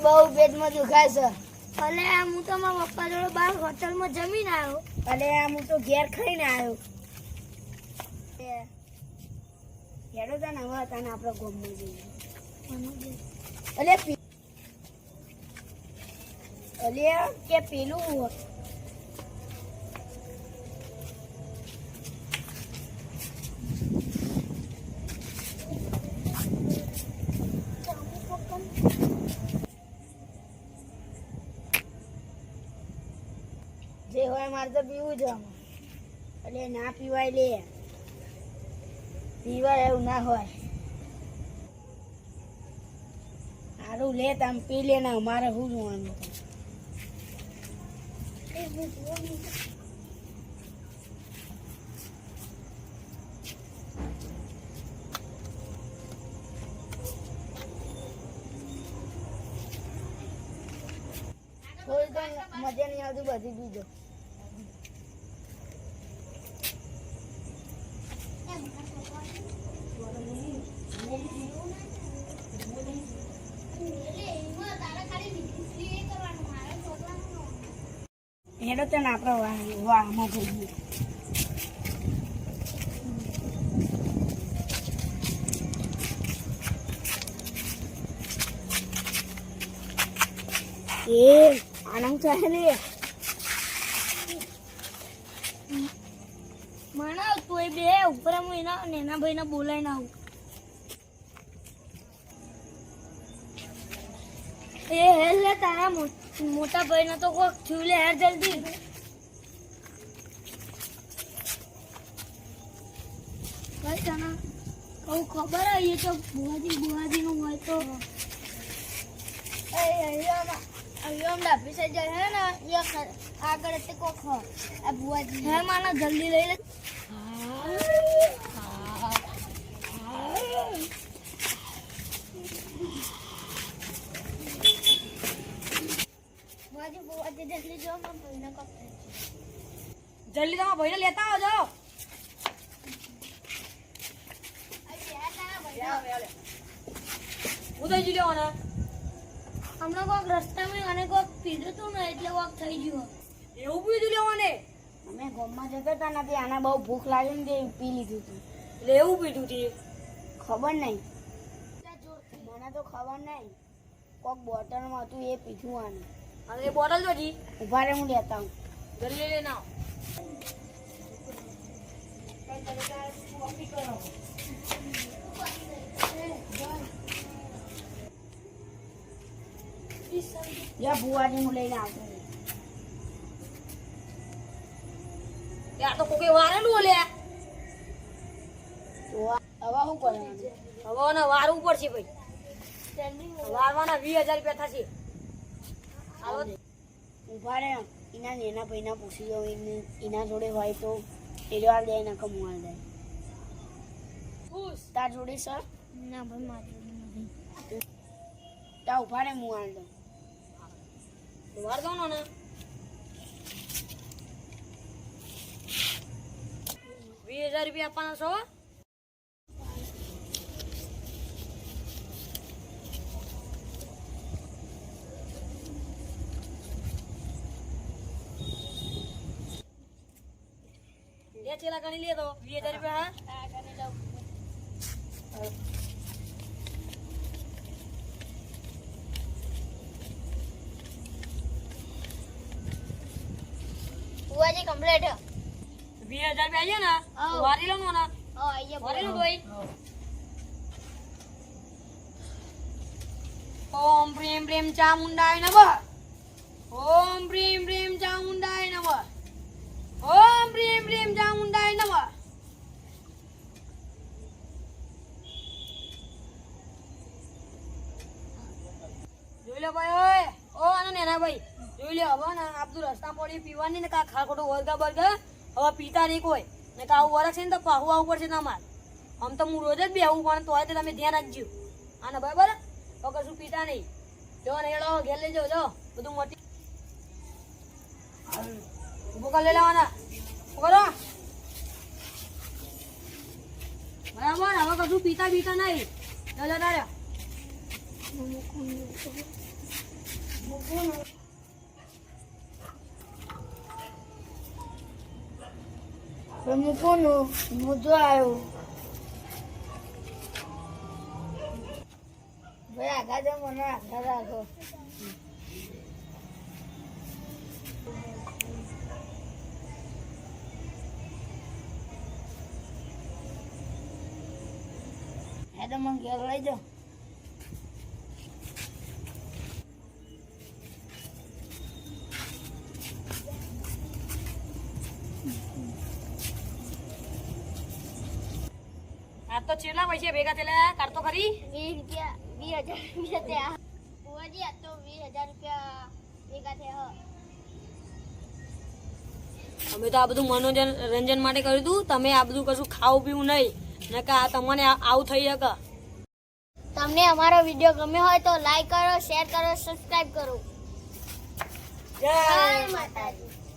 બહુ પેટમાં દુખાય છે. અલે હું તો મારા પપ્પા જોડે બહાર હોટલમાં જમીને આવ્યો. અલે હું તો ઘેર ખાઈને આવ્યો. હેડો તને હવે તને આપણે ગોમમાં જઈએ. અલે કે પેલું જે હોય મારે તો પીવું જ એટલે ના પીવાય લે પીવાય એવું ના હોય સારું લે તમે પી લે ને અમારે શું જોવાનું થોડી તો મજા નહીં આવતી બધી પીજો હેડો તો ને આપણે વાહમાં જઈએ આનંદ ચાહે લે મને તોય બે ઉપર હું એના નેના ભાઈને બોલાઈને આવું. એ હેલ લે તારા મોટા ભાઈને તો કોક થયું લે હેર જલ્દી. ભાઈ તને કહું ખબર હોય તો બુહાજી નું હોય તો ડાભી સાઈડ જાય હે ને આગળ તે કોક આ બુઆજી હે માના જલ્દી લઈ લે. બુઆજી જલ્દી જો મારા ભાઈને કોક જલ્દી તમારા ભાઈને લેતા આવજો. હું થઈ ગયું લેવાના હમણાં કોક રસ્તામાં અને કોક પીધું તું ને એટલે કોક થઈ ગયું. એવું પીધું લેવાને અમે ગામમાં જતા હતા નથી આના બહુ ભૂખ લાગી ને તે પી લીધું હતું એટલે એવું પીધું હતી ખબર નહીં મને તો ખબર નહીં કોક બોટલમાં હતું એ પીધું આને અને એ બોટલ તો જી ઉભા રે હું લેતા હું જલ્દી લઈને આવ. યા બુઆજી હું લઈને આવતો યાર તો કોકે વારેલું લે હવે શું કરવાનું હવે ને વારવું પડશે ભાઈ. વારવાના 20,000 રૂપિયા થશે. ઉભા રે એના નેના ભાઈના પૂછી જાઉં એના જોડે હોય તો એરવાલ દે ને કમવાલ દે તાર જોડે સર ના ભાઈ મારી નથી. તા ઉભા રે હું આલ દઉં વાર દો ને 20,000 રૂપિયા આપવાના છો. લે ચેલા ગણી લે તો 20,000 રૂપિયા. હા ગણી લઉં. બુઆજી કમ્પ્લીટ 20,000 રૂપિયા આયા ને વારી લો ને વારી લો ભાઈ. ઓમ પ્રેમ પ્રેમ ચામુંડાય નમઃ. ઓમ પ્રેમ પ્રેમ ચામુંડાય નમઃ. ઓમ પ્રેમ પ્રેમ ચામુંડાય નમઃ. જોઈ લો ભાઈ ઓય ઓ આને નેના ભાઈ જોઈ લે હવે ને આપતું રસ્તા પડી પીવાની ને કા ખા ખોટું વર્ગા બર્ગા હવે પીતા નહીં કોઈ ને કા આવું વરસ છે ને તો પાહુ આવવું પડશે ના માર. આમ તો હું રોજ જ બેહું પણ તોય તે તમે ધ્યાન રાખજો આને બરાબર. તો કશું પીતા નહીં જો ને એડો ઘેર લેજો જો બધું મોટી ઉભો કર લઈ લેવાના કરો બરાબર. હવે કશું પીતા નહીં જજો તારે મૂકું ને મૂકું મુદ્દો આવ્યો ભાઈ આગા જાઓ મને આગા રાખો તો મને ઘેર લઈ જાઓ આ તો ચેટલા પૈસા ભેગા થયેલા કાઢતો ખરી 20,000 રૂપિયા થયા બુઆજી આ તો 20,000 રૂપિયા ભેગા થયા અમે તો આ બધું મનોરંજન માટે કર્યું હતું તમે આ બધું કશું ખાવું પીવું નહીં ને કે આ તમને આવું થઈ શકે તમને અમારો વિડીયો ગમ્યો હોય તો લાઈક કરો શેર કરો સબસ્ક્રાઇબ કરો જય માતાજી